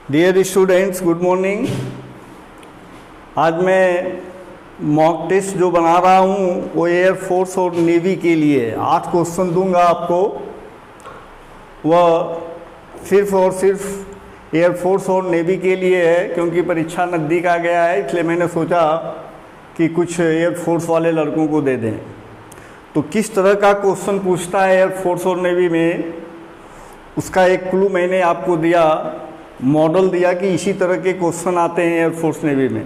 Dear students, good morning. आज मैं mock test जो बना रहा हूँ वो एयरफोर्स और नेवी के लिए 8 क्वेश्चन दूंगा आपको। वह सिर्फ और सिर्फ एयरफोर्स और नेवी के लिए है, क्योंकि परीक्षा नज़दीक आ गया है, इसलिए मैंने सोचा कि कुछ एयरफोर्स वाले लड़कों को दे दें। तो किस तरह का क्वेश्चन पूछता है एयरफोर्स और नेवी में, उसका एक क्लू मैंने आपको दिया, मॉडल दिया कि इसी तरह के क्वेश्चन आते हैं एयरफोर्स नेवी में।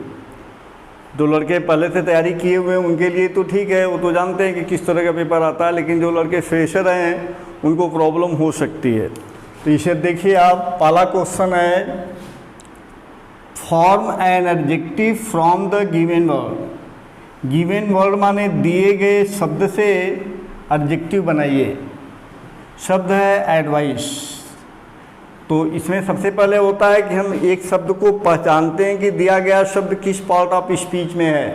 जो लड़के पहले से तैयारी किए हुए हैं उनके लिए तो ठीक है, वो तो जानते हैं कि किस तरह का पेपर आता है, लेकिन जो लड़के फ्रेशर हैं उनको प्रॉब्लम हो सकती है। तो इसे देखिए आप, पहला क्वेश्चन है, form an adjective from the given word. Given word माने दिए गए शब्द से एडजेक्टिव बनाइए। शब्द है एडवाइस। तो इसमें सबसे पहले होता है कि हम एक शब्द को पहचानते हैं कि दिया गया शब्द किस पार्ट ऑफ स्पीच में है,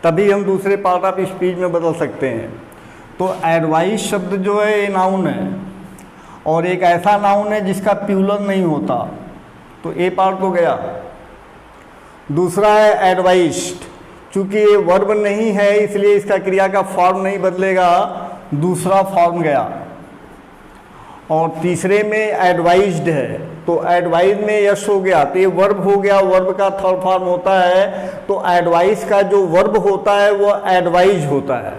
तभी हम दूसरे पार्ट ऑफ स्पीच में बदल सकते हैं। तो एडवाइस शब्द जो है ये नाउन है, और एक ऐसा नाउन है जिसका प्लूरल नहीं होता, तो ए पार्ट हो गया। दूसरा है एडवाइस्ड, चूँकि ये वर्ब नहीं है इसलिए इसका क्रिया का फॉर्म नहीं बदलेगा, दूसरा फॉर्म गया। और तीसरे में एडवाइज्ड है, तो एडवाइज में यश हो गया, तो ये वर्ब हो गया, वर्ब का थर्ड फॉर्म होता है। तो एडवाइस का जो वर्ब होता है वो एडवाइज होता है,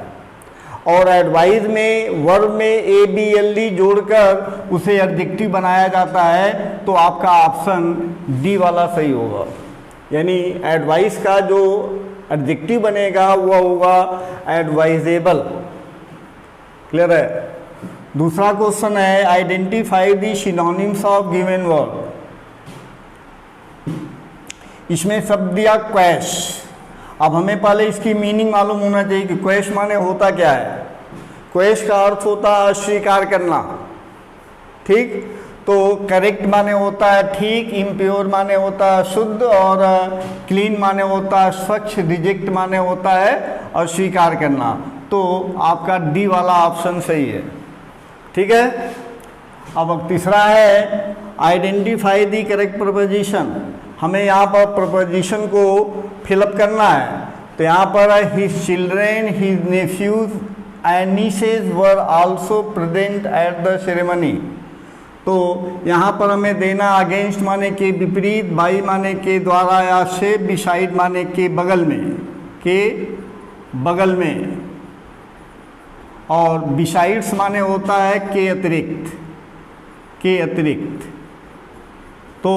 और एडवाइज में वर्ब में ABLE जोड़कर उसे एडजेक्टिव बनाया जाता है। तो आपका ऑप्शन डी वाला सही होगा, यानी एडवाइस का जो एडजेक्टिव बनेगा वो होगा एडवाइजेबल। क्लियर है। दूसरा क्वेश्चन है, identify the synonyms of given word. इसमें शब्द दिया क्वैश। अब हमें पहले इसकी मीनिंग मालूम होना चाहिए कि क्वैश माने होता क्या है। क्वैश का अर्थ होता है अस्वीकार करना, ठीक। तो करेक्ट माने होता है ठीक, इम्प्योर माने होता है शुद्ध, और क्लीन माने होता है स्वच्छ, रिजेक्ट माने होता है अस्वीकार करना। तो आपका डी वाला ऑप्शन सही है, ठीक है। अब तीसरा है, आइडेंटिफाई दी करेक्ट प्रपोजिशन। हमें यहाँ पर प्रपोजिशन को फिलअप करना है। तो यहाँ पर his children, his nephews and nieces were also present at the ceremony. तो यहाँ पर हमें देना अगेंस्ट माने के विपरीत, बाई माने के द्वारा, या से, बिसाइड माने के बगल में, के बगल में, और बिसाइड्स माने होता है के अतिरिक्त, के अतिरिक्त। तो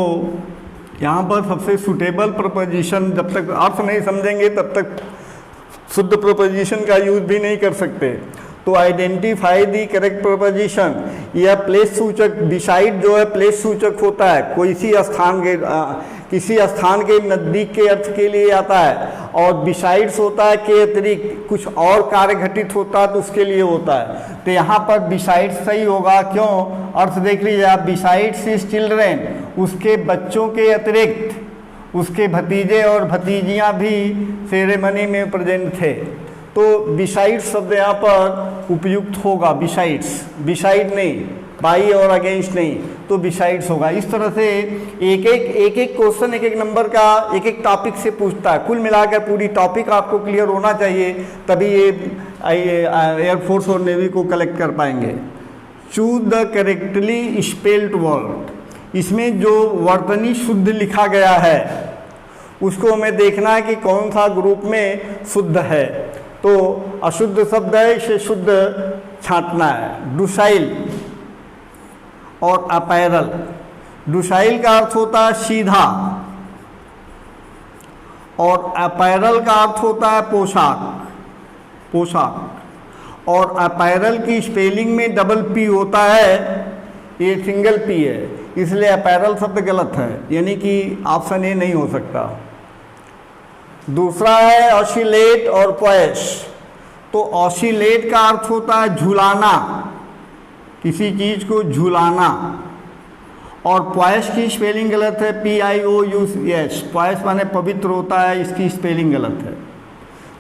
यहाँ पर सबसे सुटेबल प्रपोजिशन, जब तक अर्थ नहीं समझेंगे तब तक शुद्ध प्रपोजिशन का यूज भी नहीं कर सकते। तो आइडेंटिफाई दी करेक्ट प्रपोजिशन, यह प्लेस सूचक, बिसाइड जो है प्लेस सूचक होता है, कोई किसी स्थान के नज़दीक के अर्थ के लिए आता है, और बिसाइड्स होता है के अतिरिक्त, कुछ और कार्य घटित होता है तो उसके लिए होता है। तो यहाँ पर बिसाइड्स सही होगा, क्यों? अर्थ देख लीजिए आप, बिसाइड्स हिज चिल्ड्रेन, उसके बच्चों के अतिरिक्त उसके भतीजे और भतीजियाँ भी सेरेमनी में प्रेजेंट थे। तो बिसाइड्स शब्द यहाँ पर उपयुक्त होगा, बिसाइड्स, बिसाइड नहीं, बाई और अगेंस्ट नहीं, तो बिसाइड्स होगा। इस तरह से एक एक क्वेश्चन एक एक नंबर का एक एक टॉपिक से पूछता है। कुल मिलाकर पूरी टॉपिक आपको क्लियर होना चाहिए, तभी ये एयरफोर्स और नेवी को कलेक्ट कर पाएंगे। Choose the correctly spelled word. इसमें जो वर्तनी शुद्ध लिखा गया है उसको हमें देखना है कि कौन सा ग्रुप में शुद्ध है। तो अशुद्ध शब्द है, इसे शुद्ध छांटना है। डुसाइल और अपैरल। डुसाइल का अर्थ होता है सीधा, और अपैरल का अर्थ होता है पोशाक, पोशाक। और अपैरल की स्पेलिंग में डबल पी होता है, ये सिंगल पी है, इसलिए अपैरल शब्द गलत है, यानी कि ऑप्शन ए नहीं हो सकता। दूसरा है ऑसिलेट और पॉयस। तो ऑसिलेट का अर्थ होता है झुलाना, किसी चीज़ को झुलाना, और पॉयस की स्पेलिंग गलत है, PIOUS। पॉयस माने पवित्र होता है, इसकी स्पेलिंग गलत है।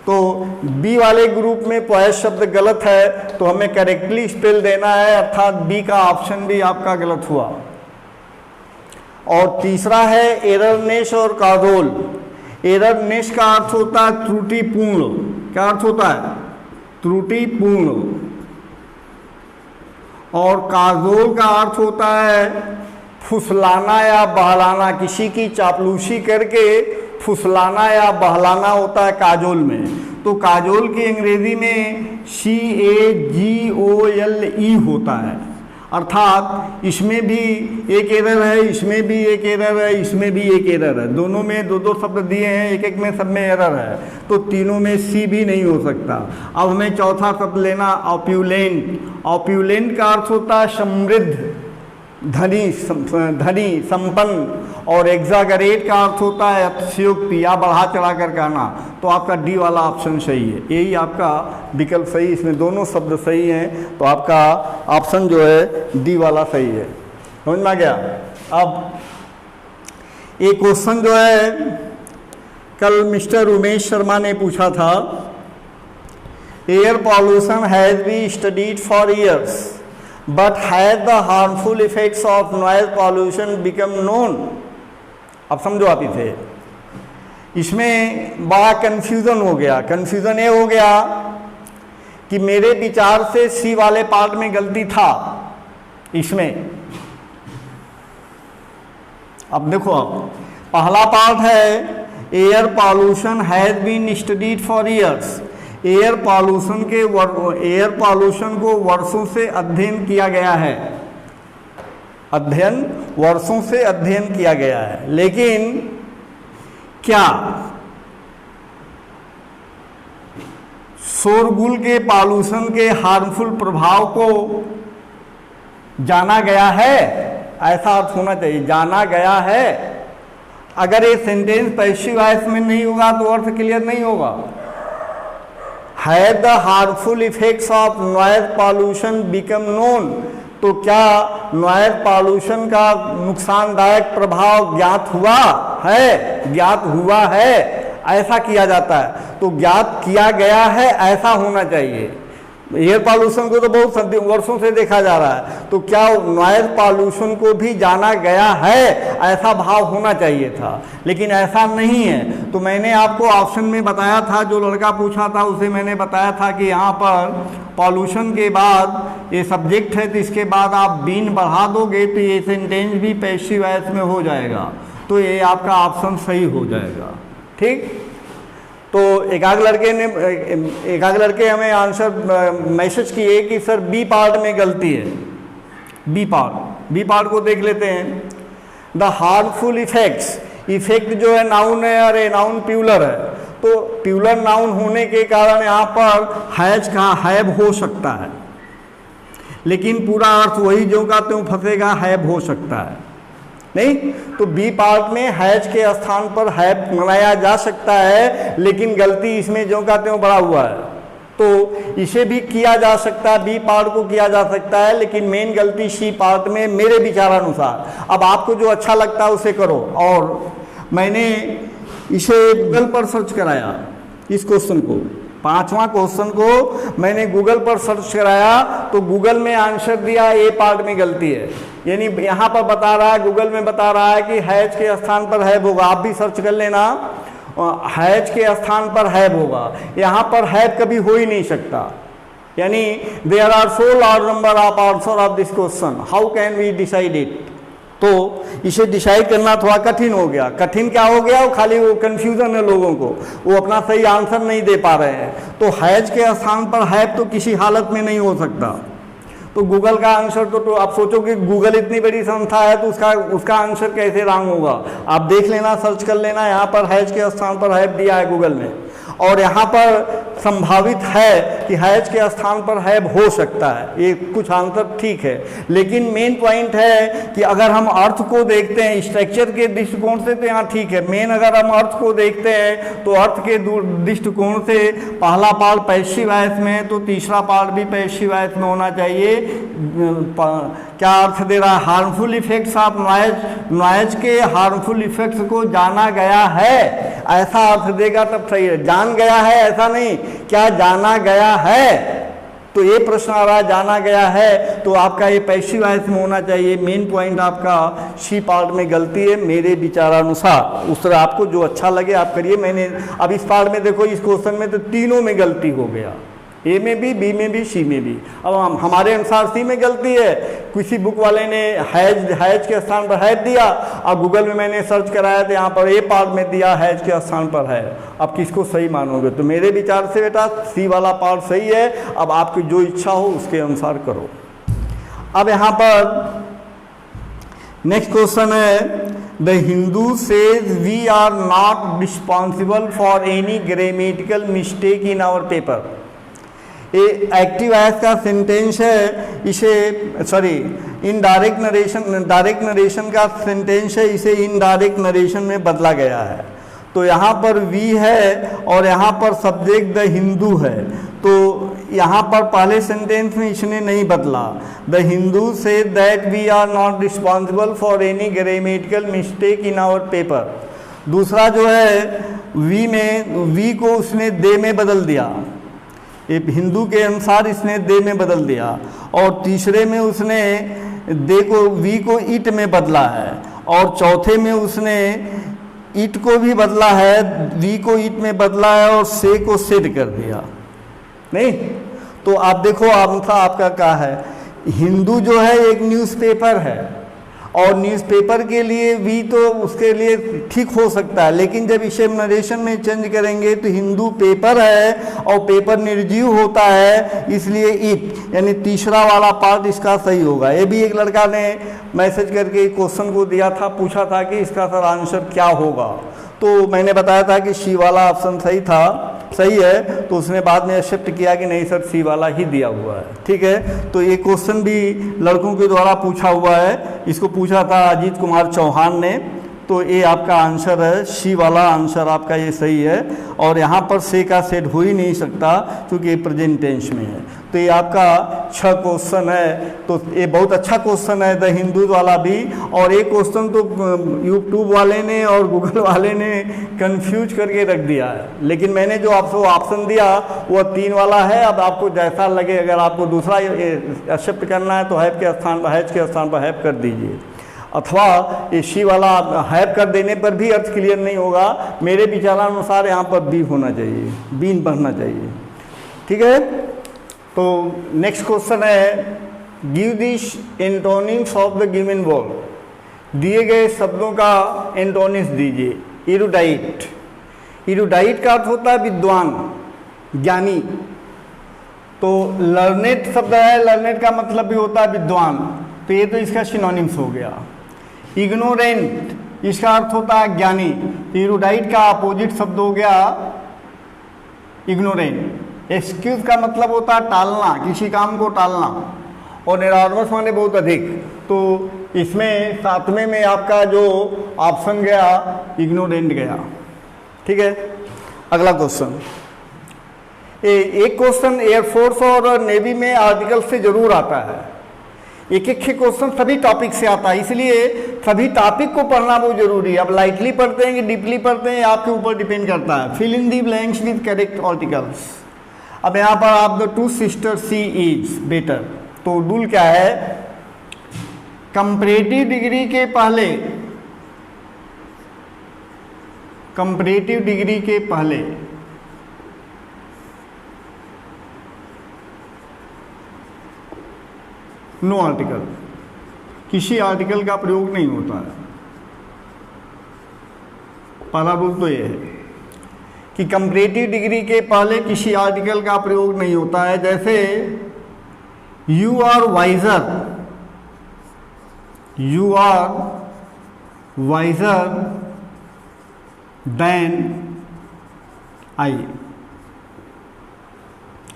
तो बी वाले ग्रुप में पॉयस शब्द गलत है, तो हमें करेक्टली स्पेल देना है, अर्थात बी का ऑप्शन भी आपका गलत हुआ। और तीसरा है एररनेस और काजोल। एररनेस का अर्थ होता है त्रुटिपूर्ण। क्या अर्थ होता है? त्रुटिपूर्ण। और काजोल का अर्थ होता है फुसलाना या बहलाना, किसी की चापलूसी करके फुसलाना या बहलाना होता है काजोल में। तो काजोल की अंग्रेजी में CAGOLE होता है, अर्थात इसमें भी एक एरर है, इसमें भी एक एरर है, इसमें भी एक एरर है। दोनों में दो दो शब्द दिए हैं, एक एक में सब में एरर है, तो तीनों में सी भी नहीं हो सकता। अब हमें चौथा शब्द लेना ऑप्यूलेंट। ऑप्यूलेंट का अर्थ होता है समृद्ध, धनी, संपन्न। और एग्जागरेट का अर्थ होता है अतिशयोक्ति या बढ़ा चढ़ा कर कहना। तो आपका डी वाला ऑप्शन सही है, यही आपका विकल्प सही, इसमें दोनों शब्द सही हैं, तो आपका ऑप्शन जो है डी वाला सही है। समझ में आ गया? अब एक क्वेश्चन जो है कल मिस्टर उमेश शर्मा ने पूछा था, air pollution has been studied for years but has the harmful effects of noise pollution become known? अब समझो आप इसे, इसमें बड़ा कंफ्यूजन हो गया। कंफ्यूजन ये हो गया कि मेरे विचार से सी वाले पार्ट में गलती था इसमें। अब देखो, अब पहला पार्ट है air pollution has been studied for years. Air pollution को वर्षों से अध्ययन किया गया है, वर्षों से अध्ययन किया गया है। लेकिन क्या शोरगुल के पॉल्यूशन के हार्मफुल प्रभाव को जाना गया है? ऐसा अर्थ होना चाहिए, जाना गया है। अगर ये सेंटेंस पैसिव वॉइस में नहीं होगा तो अर्थ क्लियर नहीं होगा। Have the harmful effects of noise pollution become known, तो क्या नॉइज पॉल्यूशन का नुकसानदायक प्रभाव ज्ञात हुआ है? ज्ञात हुआ है, ऐसा किया जाता है। तो ज्ञात किया गया है ऐसा होना चाहिए। एयर पॉल्यूशन को तो बहुत वर्षों से देखा जा रहा है, तो क्या नॉइज पॉल्यूशन को भी जाना गया है ऐसा भाव होना चाहिए था, लेकिन ऐसा नहीं है। तो मैंने आपको ऑप्शन में बताया था, जो लड़का पूछा था उसे मैंने बताया था कि यहाँ पर पॉल्यूशन के बाद ये सब्जेक्ट है, तो इसके बाद आप बीन बढ़ा दोगे तो ये सेंटेंस भी पैसिव वॉइस में हो जाएगा, तो ये आपका ऑप्शन सही हो जाएगा। ठीक, तो एक आध लड़के हमें आंसर मैसेज किए कि सर बी पार्ट में गलती है। बी पार्ट को देख लेते हैं। द हार्मफुल इफेक्ट्स, इफेक्ट जो है नाउन है और ये नाउन प्यूलर है, तो प्यूलर नाउन होने के कारण यहाँ पर हैज का हैव हो सकता है, लेकिन पूरा अर्थ वही जो का त्यों फंसेगा, हैव हो सकता है नहीं। तो बी पार्ट में हैज के स्थान पर हैव बनाया जा सकता है, लेकिन गलती इसमें जो का त्यों बड़ा हुआ है, तो इसे भी किया जा सकता है, बी पार्ट को किया जा सकता है, लेकिन मेन गलती सी पार्ट में मेरे विचारानुसार। अब आपको जो अच्छा लगता है उसे करो। और मैंने इसे गूगल पर सर्च कराया, इस क्वेश्चन को, पांचवा क्वेश्चन को मैंने गूगल पर सर्च कराया, तो गूगल में आंसर दिया ए पार्ट में गलती है। यानी यहाँ पर बता रहा है, गूगल में बता रहा है कि हैज के स्थान पर हैव होगा। आप भी सर्च कर लेना, हैज के स्थान पर हैव होगा। यहाँ पर हैव कभी हो ही नहीं सकता। यानी there are 4 large number of answer of this question, how can we decide it? तो इसे डिसाइड करना थोड़ा कठिन हो गया। कठिन क्या हो गया? वो खाली वो कंफ्यूजन है लोगों को, वो अपना सही आंसर नहीं दे पा रहे हैं। तो हैज के स्थान पर हैव तो किसी हालत में नहीं हो सकता। तो गूगल का आंसर तो आप सोचो कि गूगल इतनी बड़ी संस्था है, तो उसका आंसर कैसे रॉन्ग होगा? आप देख लेना, सर्च कर लेना, यहाँ पर हैज के स्थान पर हैव दिया है गूगल ने, और यहाँ पर संभावित है कि हैज के स्थान पर हैव हो सकता है। ये कुछ आंसर ठीक है, लेकिन मेन पॉइंट है कि अगर हम अर्थ को देखते हैं स्ट्रक्चर के दृष्टिकोण से तो यहाँ ठीक है। मेन अगर हम अर्थ को देखते हैं तो अर्थ के दृष्टिकोण से पहला पार्ट पैसिव वॉइस में, तो तीसरा पार्ट भी पैसिव वॉइस में होना चाहिए। क्या अर्थ दे रहा है? हार्मफुल इफेक्ट्स ऑफ नॉइज के हार्मफुल इफेक्ट्स को जाना गया है, ऐसा अर्थ देगा तब सही है। जान गया है ऐसा नहीं, क्या जाना गया है, तो ये प्रश्न आ रहा जाना गया है, तो आपका ये पैसिव वॉइस में होना चाहिए। मेन पॉइंट आपका सी पार्ट में गलती है मेरे विचारानुसार। उस तरह आपको जो अच्छा लगे आप करिए। मैंने अब इस पार्ट में देखो, इस क्वेश्चन में तो तीनों में गलती हो गया, ए में भी, बी में भी, सी में भी। अब हमारे अनुसार सी में गलती है, किसी बुक वाले ने हैज के स्थान पर हैज दिया, और गूगल में मैंने सर्च कराया तो यहाँ पर ए पार्ट में दिया हैज के स्थान पर है। अब किसको सही मानोगे? तो मेरे विचार से बेटा सी वाला पार्ट सही है। अब आपकी जो इच्छा हो उसके अनुसार करो। अब यहाँ पर नेक्स्ट क्वेश्चन है, the Hindu says we are not responsible for any grammatical mistake in our paper. ये एक्टिव वॉइस का सेंटेंस है, इसे सॉरी इनडायरेक्ट नरेशन का सेंटेंस है, इसे इनडायरेक्ट नरेशन में बदला गया है। तो यहाँ पर वी है और यहाँ पर सब्जेक्ट द हिंदू है, तो यहाँ पर पहले सेंटेंस में इसने नहीं बदला। The Hindu say that we are not responsible for any grammatical mistake in our paper. दूसरा जो है वी में, वी को उसने दे में बदल दिया, एक हिंदू के अनुसार इसने दे में बदल दिया। और तीसरे में उसने दे को वी को इट में बदला है, और चौथे में उसने इट को भी बदला है, वी को इट में बदला है, और से को सेड कर दिया। नहीं तो आप देखो आपका क्या है, हिंदू जो है एक न्यूज़पेपर है, और न्यूज़पेपर के लिए वी तो उसके लिए ठीक हो सकता है, लेकिन जब इसे नरेशन में चेंज करेंगे तो हिंदू पेपर है और पेपर निर्जीव होता है, इसलिए इट यानी तीसरा वाला पार्ट इसका सही होगा। ये भी एक लड़का ने मैसेज करके क्वेश्चन को दिया था, पूछा था कि इसका सर आंसर क्या होगा, तो मैंने बताया था कि सी वाला ऑप्शन सही है, तो उसने बाद में एक्सेप्ट किया कि नहीं सर सी वाला ही दिया हुआ है। ठीक है, तो ये क्वेश्चन भी लड़कों के द्वारा पूछा हुआ है, इसको पूछा था अजीत कुमार चौहान ने, तो ये आपका आंसर है, सी वाला आंसर आपका ये सही है। और यहाँ पर से का सेट हो ही नहीं सकता क्योंकि ये प्रेजेंट टेंस में है। तो ये आपका 6 क्वेश्चन है, तो ये बहुत अच्छा क्वेश्चन है द हिंदू वाला भी। और एक क्वेश्चन तो यूट्यूब वाले ने और गूगल वाले ने कंफ्यूज करके रख दिया है, लेकिन मैंने जो आपको ऑप्शन दिया वो 3 वाला है। अब आपको जैसा लगे, अगर आपको दूसरा एक्सेप्ट करना है तो हैव के स्थान पर हैज के स्थान पर हैव कर दीजिए, अथवा ये सी वाला हैव कर देने पर भी अर्थ क्लियर नहीं होगा। मेरे विचारानुसार यहाँ पर बी होना चाहिए, बीन बनना चाहिए। ठीक है, तो नेक्स्ट क्वेश्चन है, give this antonyms of the given word. दिए गए शब्दों का एंटोनिम्स दीजिए। इरुडाइट, इरुडाइट का अर्थ होता है विद्वान, ज्ञानी। तो लर्नेड शब्द है, लर्नेड का मतलब भी होता है विद्वान, तो ये तो इसका सिनोनिम्स हो गया। इग्नोरेंट, इसका अर्थ होता है ज्ञानी, इरुडाइट का अपोजिट शब्द हो गया इग्नोरेंट। एक्सक्यूज का मतलब होता है टालना, किसी काम को टालना, और निरार्मस माने बहुत अधिक। तो इसमें 7वें में आपका जो ऑप्शन गया इग्नोरेंट गया। ठीक है, अगला क्वेश्चन, एक क्वेश्चन एयरफोर्स और नेवी में आर्टिकल से जरूर आता है। एक क्वेश्चन सभी टॉपिक से आता है, इसलिए सभी टॉपिक को पढ़ना बहुत जरूरी है। अब लाइटली पढ़ते हैं कि डीपली पढ़ते हैं, आपके ऊपर डिपेंड करता है। Fill in the blanks with correct articles. अब यहाँ पर आप the two sister she is better, तो रूल क्या है, कंपैरेटिव डिग्री के पहले, कंपैरेटिव डिग्री के पहले नो आर्टिकल, किसी आर्टिकल का प्रयोग नहीं होता है। पहला रूल तो ये है कि कंपैरेटिव डिग्री के पहले किसी आर्टिकल का प्रयोग नहीं होता है। जैसे you are wiser, you are wiser than I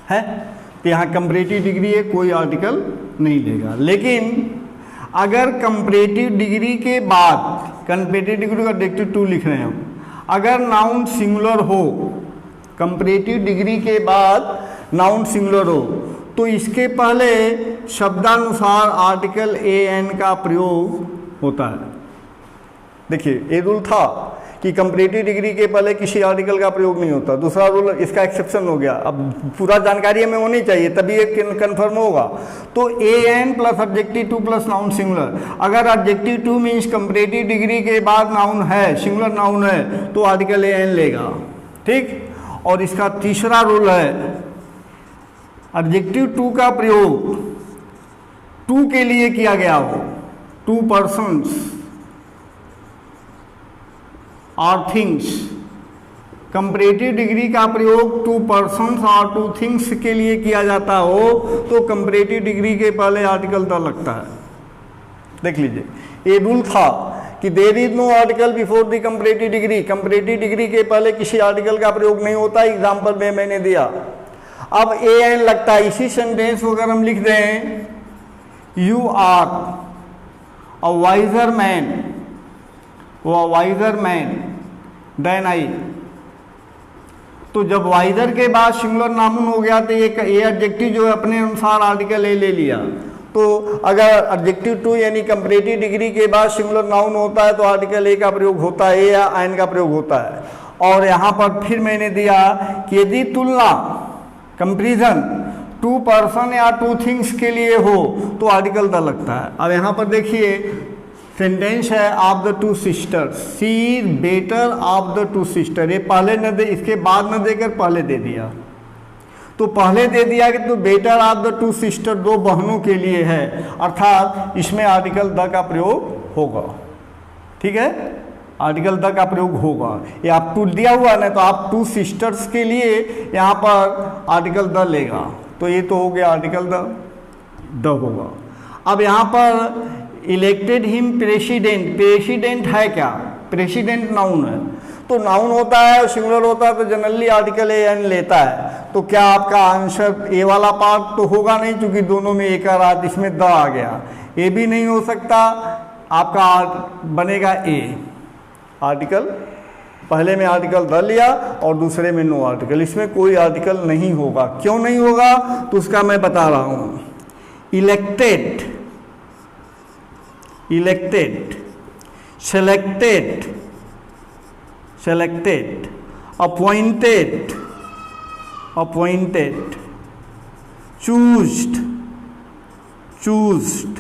है, तो यहाँ कंपैरेटिव डिग्री है, कोई आर्टिकल नहीं लेगा। लेकिन अगर कंपैरेटिव डिग्री के बाद, कंपैरेटिव डिग्री का डायरेक्टिव 2 लिख रहे हैं हम, अगर नाउन सिंगुलर हो, कंपैरेटिव डिग्री के बाद नाउन सिंगुलर हो, तो इसके पहले शब्दानुसार आर्टिकल ए एन का प्रयोग होता है। देखिए ये रूल था कि कंपैरेटिव डिग्री के पहले किसी आर्टिकल का प्रयोग नहीं होता। दूसरा रूल इसका एक्सेप्शन हो गया। अब पूरा जानकारी हमें होनी चाहिए तभी ये कन्फर्म होगा। तो an plus objective two plus noun singular, अगर objective two means comparative degree के बाद नाउन है, सिंगुलर नाउन है, तो आर्टिकल एन लेगा। ठीक। और इसका तीसरा रूल है ऑब्जेक्टिव टू का प्रयोग टू के लिए किया गया हो, टू पर्सन्स और थिंग्स। कंपैरेटिव डिग्री का प्रयोग टू पर्सन्स और टू थिंग्स के लिए किया जाता हो तो कंपैरेटिव डिग्री के पहले आर्टिकल द लगता है। देख लीजिए, ये रूल था कि there is no article before the comparative degree, comparative degree के पहले किसी आर्टिकल का प्रयोग नहीं होता। एग्जाम्पल में मैंने दिया। अब ए एन लगता है। इसी सेंटेंस को अगर हम लिख दें, you are a wiser man, वो वाइजर मैन देन आई, तो जब वाइजर के बाद सिंगुलर नाउन हो गया तो ये एडजेक्टिव जो है अपने अनुसार आर्टिकल ए ले लिया। तो अगर एडजेक्टिव टू यानी कंपैरेटिव डिग्री के बाद सिंगुलर नाउन होता है तो आर्टिकल ए का प्रयोग होता है, ए या आइन का प्रयोग होता है। और यहाँ पर फिर मैंने दिया कि यदि तुलना कंपैरिजन टू पर्सन या टू थिंग्स के लिए हो तो आर्टिकल द लगता है। अब यहाँ पर देखिए सेंटेंस है of the two sisters, she is better of the two sister. ये पहले न दे, इसके बाद न देकर पहले दे दिया। तो पहले दे दिया कि तो better of the two sister, दो बहनों के लिए है, अर्थात इसमें आर्टिकल द का प्रयोग होगा। ठीक है, आर्टिकल द का प्रयोग होगा। ये आप टू दिया हुआ ना, तो आप टू सिस्टर्स के लिए यहाँ पर आर्टिकल द लेगा। तो ये तो हो गया आर्टिकल द होगा। अब यहाँ पर इलेक्टेड हिम प्रेसिडेंट, प्रेसिडेंट है क्या? प्रेसिडेंट नाउन है। तो नाउन होता है, सिंगुलर होता है तो जनरली आर्टिकल ए एन लेता है। तो क्या आपका आंसर ए वाला पार्ट तो होगा नहीं, क्योंकि दोनों में एक रात, इसमें द आ गया। ए भी नहीं हो सकता, आपका बनेगा ए। आर्टिकल पहले में आर्टिकल द लिया और दूसरे में नो आर्टिकल, इसमें कोई आर्टिकल नहीं होगा। क्यों नहीं होगा तो उसका मैं बता रहा हूं। Elected, elected, selected, selected, appointed, appointed, choosed, choosed,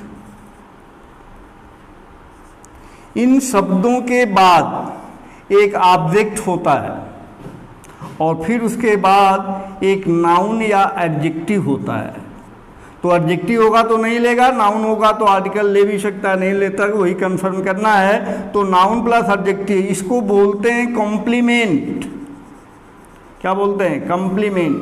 इन शब्दों के बाद एक ऑब्जेक्ट होता है और फिर उसके बाद एक नाउन या एडजेक्टिव होता है। तो एडजेक्टिव होगा तो नहीं लेगा, नाउन होगा तो आर्टिकल ले भी सकता है, नहीं लेता, वही कंफर्म करना है। तो नाउन प्लस एडजेक्टिव, इसको बोलते हैं कॉम्प्लीमेंट। क्या बोलते हैं? Complement,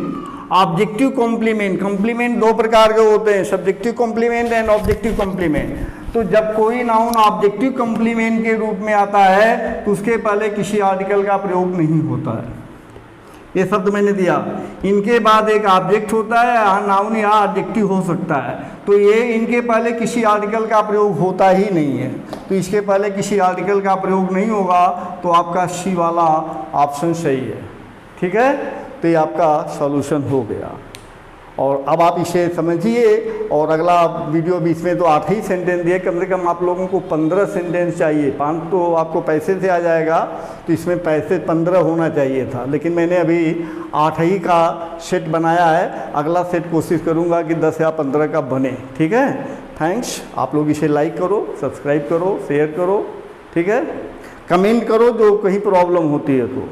objective complement. कॉम्प्लीमेंट दो प्रकार के होते हैं, subjective complement and objective complement. तो जब कोई नाउन ऑब्जेक्टिव कॉम्प्लीमेंट के रूप में आता है तो उसके पहले किसी आर्टिकल का प्रयोग नहीं होता है। ये शब्द मैंने दिया, इनके बाद एक ऑब्जेक्ट होता है, नाउन या एडजेक्टिव हो सकता है। तो ये इनके पहले किसी आर्टिकल का प्रयोग होता ही नहीं है। तो इसके पहले किसी आर्टिकल का प्रयोग नहीं होगा, तो आपका सी वाला ऑप्शन सही है। ठीक है, तो ये आपका सॉल्यूशन हो गया। और अब आप इसे समझिए। और अगला वीडियो भी, इसमें तो 8 ही सेंटेंस दिए, कम से कम आप लोगों को 15 सेंटेंस चाहिए। 5 तो आपको पैसे से आ जाएगा, तो इसमें पैसे 15 होना चाहिए था, लेकिन मैंने अभी 8 ही का सेट बनाया है। अगला सेट कोशिश करूंगा कि 10 या 15 का बने। ठीक है, थैंक्स। आप लोग इसे लाइक करो, सब्सक्राइब करो, शेयर करो। ठीक है, कमेंट करो जो कहीं प्रॉब्लम होती है तो।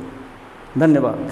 धन्यवाद।